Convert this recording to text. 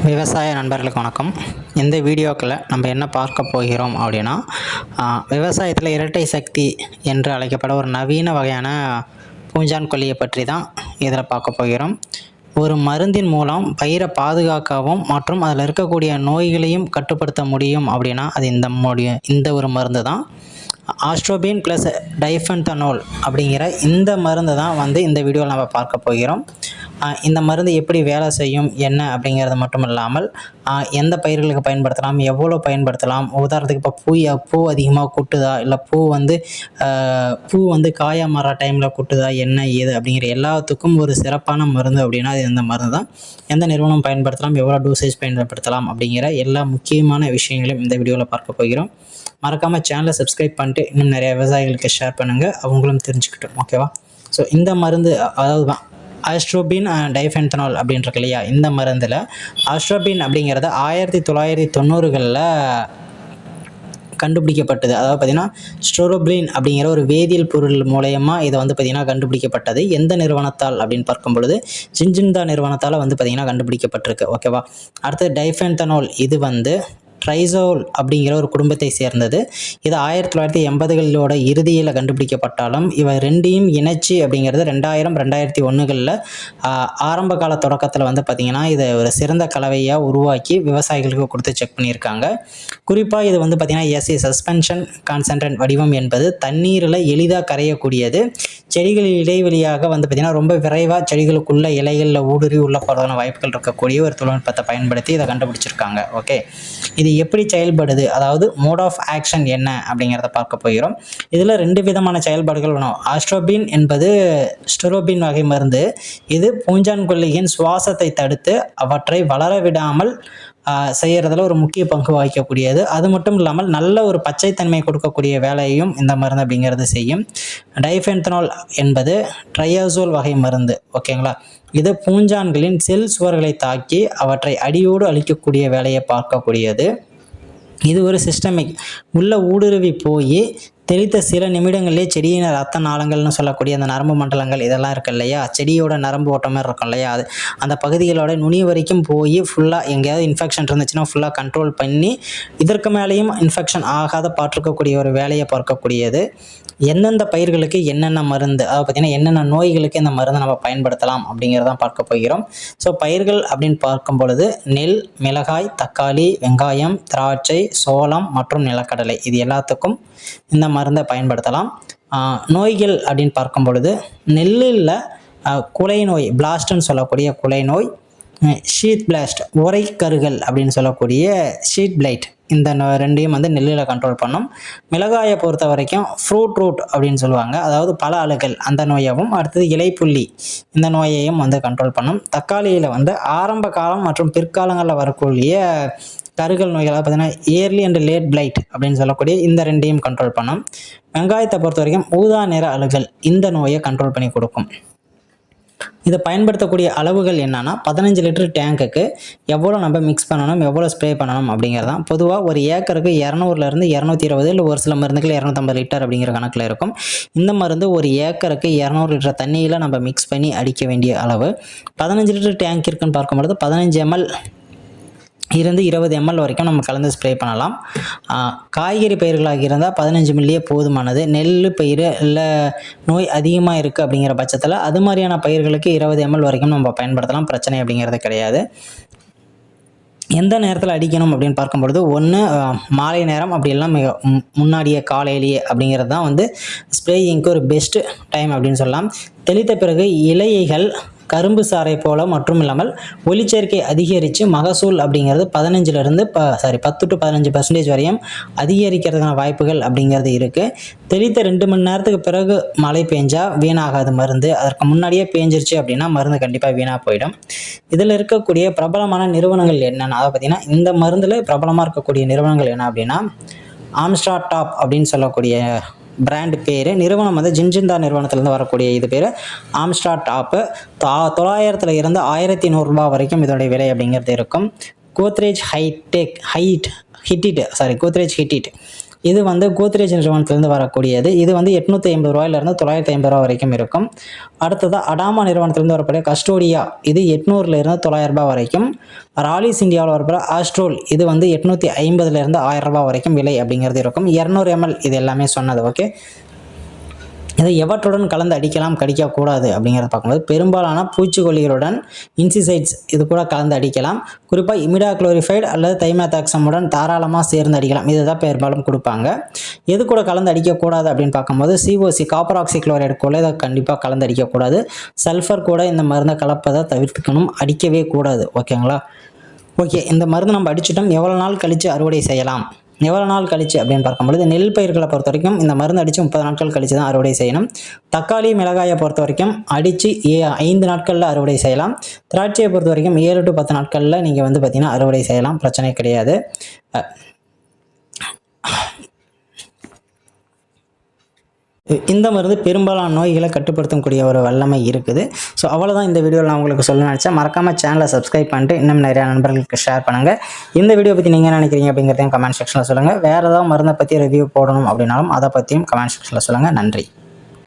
விவசாய நண்பர்களுக்கு வணக்கம். இந்த வீடியோக்களை நம்ம என்ன பார்க்க போகிறோம் அப்படின்னா, விவசாயத்தில் இரட்டை சக்தி என்று அழைக்கப்பட ஒரு நவீன வகையான பூஞ்சான் கொல்லியை பற்றி தான் இதில் பார்க்க போகிறோம். ஒரு மருந்தின் மூலம் பயிரை பாதுகாக்கவும் மற்றும் அதில் இருக்கக்கூடிய நோய்களையும் கட்டுப்படுத்த முடியும் அப்படின்னா அது இந்த ஒரு மருந்து தான். ஆஸ்ட்ரோபின் ப்ளஸ் டைஃபென்தனால் அப்படிங்கிற இந்த மருந்து தான் இந்த வீடியோவில் நம்ம பார்க்க போகிறோம். இந்த மருந்து எப்படி வேலை செய்யும் என்ன அப்படிங்கிறது மட்டும் இல்லாமல் எந்த பயிர்களுக்கு பயன்படுத்தலாம், எவ்வளோ பயன்படுத்தலாம், உதாரணத்துக்கு இப்போ பூ அதிகமாக கொட்டுதா, இல்லை பூ காயாக மாற டைமில் கொட்டுதா, என்ன ஏது அப்படிங்கிற எல்லாத்துக்கும் ஒரு சிறப்பான மருந்து அப்படின்னா அது இந்த மருந்து தான். எந்த நிறுவனம் பயன்படுத்தலாம், எவ்வளோ டோசேஜ் பயன்படுத்தலாம் அப்படிங்கிற எல்லா முக்கியமான விஷயங்களையும் இந்த வீடியோவில் பார்க்க போகிறோம். மறக்காமல் சேனலை சப்ஸ்கிரைப் பண்ணிட்டு இன்னும் நிறைய விவசாயிகளுக்கு ஷேர் பண்ணுங்கள், அவங்களும் தெரிஞ்சுக்கிட்டோம். ஓகேவா? ஸோ இந்த மருந்து அதாவது தான் ஆஸ்ட்ரோபின் டைஃபென்தனால் அப்படின்றது இல்லையா, இந்த மருந்தில் ஆஸ்ட்ரோபின் அப்படிங்கிறத 1990களில் கண்டுபிடிக்கப்பட்டது. அதாவது பார்த்திங்கன்னா ஸ்டோரோபின் அப்படிங்கிற ஒரு வேதியியல் பொருள் மூலயமா இதை பார்த்திங்கன்னா கண்டுபிடிக்கப்பட்டது. எந்த நிறுவனத்தால் அப்படின்னு பார்க்கும் பொழுது சின்ஜின்தா நிறுவனத்தால் பார்த்திங்கன்னா கண்டுபிடிக்கப்பட்டிருக்கு. ஓகேவா? அடுத்தது டைஃபென்தனால், இது ட்ரைசோல் அப்படிங்கிற ஒரு குடும்பத்தை சேர்ந்தது. இது 1980களோட இறுதியில் கண்டுபிடிக்கப்பட்டாலும் இவை ரெண்டையும் இணைச்சி அப்படிங்கிறது 2000-2001களில் ஆரம்ப கால தொடக்கத்தில் பார்த்திங்கன்னா இதை ஒரு சிறந்த கலவையாக உருவாக்கி விவசாயிகளுக்கு கொடுத்து செக் பண்ணியிருக்காங்க. குறிப்பாக இது பார்த்திங்கன்னா எஸ்ஏ சஸ்பென்ஷன் கான்சன்ட்ரேட் வடிவம் என்பது தண்ணீரில் எளிதாக கரையக்கூடியது. செடிகளில் இடைவெளியாக பார்த்திங்கன்னா ரொம்ப விரைவாக செடிகளுக்குள்ள இலைகளில் ஊடுருவி உள்ள போகிறதான வாய்ப்புகள் இருக்கக்கூடிய ஒரு தொழில்நுட்பத்தை பயன்படுத்தி இதை கண்டுபிடிச்சிருக்காங்க. ஓகே, இது எப்படி செயல்படுது, அதாவது மோட் ஆஃப் ஆக்ஷன் என்ன அப்படிங்கிறத பார்க்க போகிறோம். இதில் 2 விதமான செயல்பாடுகள் வேணும். ஆஸ்ட்ரோபின் என்பது ஸ்டெரோபின் வகை மருந்து. இது பூஞ்சான் கொல்லியின் சுவாசத்தை தடுத்து அவற்றை வளர விடாமல் செய்கிறதுல ஒரு முக்கிய பங்கு வகிக்கக்கூடியது. அது மட்டும் இல்லாமல் நல்ல ஒரு பச்சைத்தன்மை கொடுக்கக்கூடிய வேலையையும் இந்த மருந்து அப்படிங்கிறது செய்யும். டைஃபென்தனால் என்பது ட்ரையாசோல் வகை மருந்து. ஓகேங்களா? இது பூஞ்சான்களின் செல் சுவர்களை தாக்கி அவற்றை அடியோடு அழிக்கக்கூடிய வேலையை பார்க்கக்கூடியது. இது ஒரு சிஸ்டமிக், உள்ள ஊடுருவி போய் தெளித்த சில நிமிடங்களிலே செடியின் ரத்த நாளங்கள்னு சொல்லக்கூடிய அந்த நரம்பு மண்டலங்கள் இதெல்லாம் இருக்கு இல்லையா, செடியோட நரம்பு ஓட்டம் மாதிரி இருக்கும் இல்லையா, அது அந்த பகுதிகளோட நுனி வரைக்கும் போய் ஃபுல்லாக எங்கேயாவது இன்ஃபெக்ஷன் இருந்துச்சுன்னா ஃபுல்லாக கண்ட்ரோல் பண்ணி இதற்கு மேலேயும் இன்ஃபெக்ஷன் ஆகாத பார்த்துக்கக்கூடிய ஒரு வேலையை பார்க்கக்கூடியது. எந்தெந்த பயிர்களுக்கு என்னென்ன மருந்து, அதாவது பார்த்திங்கன்னா என்னென்ன நோய்களுக்கு இந்த மருந்தை நம்ம பயன்படுத்தலாம் அப்படிங்கிறதான் பார்க்க போகிறோம். ஸோ பயிர்கள் அப்படின்னு பார்க்கும் பொழுது நெல், மிளகாய், தக்காளி, வெங்காயம், திராட்சை, சோளம் மற்றும் நிலக்கடலை, இது எல்லாத்துக்கும் இந்த மருந்தை பயன்படுத்தலாம். நோய்கள் அப்படின்னு பார்க்கும் பொழுது நெல்லில் குலை நோய், பிளாஸ்ட்னு சொல்லக்கூடிய குலை நோய், ஷீட் பிளாஸ்ட் உரைக்கருகள் அப்படின்னு சொல்லக்கூடிய ஷீட் பிளைட், இந்த ரெண்டையும் நெல்லில் கண்ட்ரோல் பண்ணும். மிளகாயை பொறுத்த வரைக்கும் ஃப்ரூட் ரூட் அப்படின்னு சொல்லுவாங்க, அதாவது பல அழுகல், அந்த நோயவும், அடுத்தது இலைப்புள்ளி, இந்த நோயையும் கண்ட்ரோல் பண்ணும். தக்காளியில் ஆரம்ப காலம் மற்றும் பிற்காலங்களில் வரக்கூடிய கருகல் நோய்கள், பார்த்தீங்கன்னா இயர்லி அண்ட் லேட் பிளைட் அப்படின்னு சொல்லக்கூடிய இந்த ரெண்டையும் கண்ட்ரோல் பண்ணும். வெங்காயத்தை பொறுத்த வரைக்கும் ஊதா நிற அழுகல், இந்த நோயை கண்ட்ரோல் பண்ணி கொடுக்கும். இதை பயன்படுத்தக்கூடிய அளவுகள் என்னன்னா 15 லிட்டர் டேங்குக்கு எவ்வளோ நம்ம மிக்ஸ் பண்ணணும், எவ்வளோ ஸ்ப்ரே பண்ணணும் அப்படிங்கிறதான். பொதுவாக ஒரு ஏக்கருக்கு 200லேருந்து 220, இல்லை ஒரு சில மருந்துகள் 250 லிட்டர் அப்படிங்கிற கணக்கில் இருக்கும். இந்த மருந்து ஒரு ஏக்கருக்கு 200 லிட்டர் தண்ணியில் நம்ம மிக்ஸ் பண்ணி அடிக்க வேண்டிய அளவு. 15 லிட்டர் டேங்க் இருக்குன்னு பார்க்கும்பொழுது 15 ml இருந்து 20 ml வரைக்கும் நம்ம கலந்து ஸ்ப்ரே பண்ணலாம். காய்கறி பயிர்களாக இருந்தால் 15 மில்லியே போதுமானது. நெல் பயிர் இல்லை நோய் அதிகமாக இருக்குது அப்படிங்கிற பட்சத்தில் அது மாதிரியான பயிர்களுக்கு 20 ml வரைக்கும் நம்ம பயன்படுத்தலாம், பிரச்சனை அப்படிங்கிறது கிடையாது. எந்த நேரத்தில் அடிக்கணும் அப்படின்னு பார்க்கும்பொழுது ஒன்று மாலை நேரம், அப்படி எல்லாம் முன்னாடியே காலையிலேயே அப்படிங்கிறது தான் ஸ்ப்ரேயிங்க்கு ஒரு பெஸ்ட் டைம் அப்படின்னு சொல்லலாம். தெளித்த பிறகு இலைகள் கரும்பு சாறை போல மற்றும் இல்லாமல் ஒளிச்சேர்க்கை அதிகரித்து மகசூல் அப்படிங்கிறது 10 to 15% வரையும் அதிகரிக்கிறதுக்கான வாய்ப்புகள் அப்படிங்கிறது இருக்குது. தெளித்த 2 மணி நேரத்துக்கு பிறகு மழை பெஞ்சால் வீணாகாது மருந்து. அதற்கு முன்னாடியே பேஞ்சிருச்சு அப்படின்னா மருந்து கண்டிப்பாக வீணாக போயிடும். இதில் இருக்கக்கூடிய பிரபலமான நிறுவனங்கள் என்னென்னா, அதை பார்த்திங்கன்னா இந்த மருந்தில் பிரபலமாக இருக்கக்கூடிய நிறுவனங்கள் என்ன அப்படின்னா, ஆம்ஸ்ட்ரா டாப் அப்படின்னு சொல்லக்கூடிய பிராண்ட் பேர். நிறுவனம் ஜின்ஜின்தா நிறுவனத்திலேருந்து வரக்கூடிய இது பேர் ஆம்ஸ்ட்ரா டாப்பு. 900 இருந்து 1100 ரூபா வரைக்கும் இதோடைய விலை அப்படிங்கிறது இருக்கும். கோத்ரேஜ் ஹிட்டிட் இது வந்து கோத்ரேஜ் நிறுவனத்திலிருந்து வரக்கூடியது. இது வந்து ரூ. 850 950 வரைக்கும் இருக்கும். அடுத்தது அடாமா நிறுவனத்திலிருந்து வரக்கூடிய கஸ்டோடியா, இது ரூ. 800 இருந்து ரூ. 900 வரைக்கும். ராலிஸ் இந்தியாவில் வரக்கூடிய ஆஸ்ட்ரோல், இது வந்து ரூ. 850 இருந்து ரூ. 1000 வரைக்கும் விலை அப்படிங்கிறது இருக்கும். 200 ml இது எல்லாமே சொன்னது. ஓகே, இதை எவற்றுடன் கலந்து அடிக்கலாம் கடிக்கக்கூடாது அப்படிங்கிறத பார்க்கும்போது பெரும்பாலான பூச்சிக்கொல்லிகளுடன் இன்சிசைட்ஸ் இது கூட கலந்து அடிக்கலாம். குறிப்பாக இமிடாக்ளோரிஃபைடு அல்லது தைமேத்தாக்சமுடன் தாராளமாக சேர்ந்து அடிக்கலாம். இதுதான் பெரும்பாலும் கொடுப்பாங்க. எது கூட கலந்து அடிக்கக்கூடாது அப்படின்னு பார்க்கும்போது சிஓசி காப்பர் ஆக்சிக்ளோரைடு கூட இதை கண்டிப்பாக கலந்து அடிக்கக்கூடாது. சல்ஃபர் கூட இந்த மருந்தை கலப்பதை தவிர்த்துக்கணும், அடிக்கவே கூடாது. ஓகேங்களா? ஓகே, இந்த மருந்து நம்ம அடிச்சிட்டோம். எவ்வளோ நாள் கழித்து அறுவடை செய்யலாம், எவ்வளோ நாள் கழிச்சு அப்படின்னு பார்க்கும்பொழுது நெல் பயிர்களை பொறுத்த வரைக்கும் இந்த மருந்து அடித்து 30 நாட்கள் கழித்து தான் அறுவடை செய்யணும். தக்காளி மிளகாயை பொறுத்த வரைக்கும் அடித்து 5 நாட்களில் அறுவடை செய்யலாம். திராட்சையை பொறுத்த வரைக்கும் 7 to 10 நாட்களில் நீங்கள் வந்து பார்த்திங்கன்னா அறுவடை செய்யலாம், பிரச்சனை கிடையாது. இந்த மருந்து பெரும்பாலான நோய்களை கட்டுப்படுத்தக்கூடிய ஒரு வல்லமை இருக்குது. ஸோ அவ்வளோதான் இந்த வீடியோவில் நான் உங்களுக்கு சொல்ல நினச்சேன். மறக்காமல் சேனலை சப்ஸ்கிரைப் பண்ணிட்டு இன்னும் நிறையா நண்பர்களுக்கு ஷேர் பண்ணுங்கள். இந்த வீடியோ பற்றி நீங்கள் நினைக்கிறீங்க அப்படிங்கிறதையும் கமெண்ட் செக்ஷனில் சொல்லுங்கள். வேறு ஏதாவது மருந்தை பற்றி ரிவ்யூ போடணும் அப்படின்னாலும் அதை பற்றியும் கமெண்ட் செக்ஷனில் சொல்லுங்கள். நன்றி.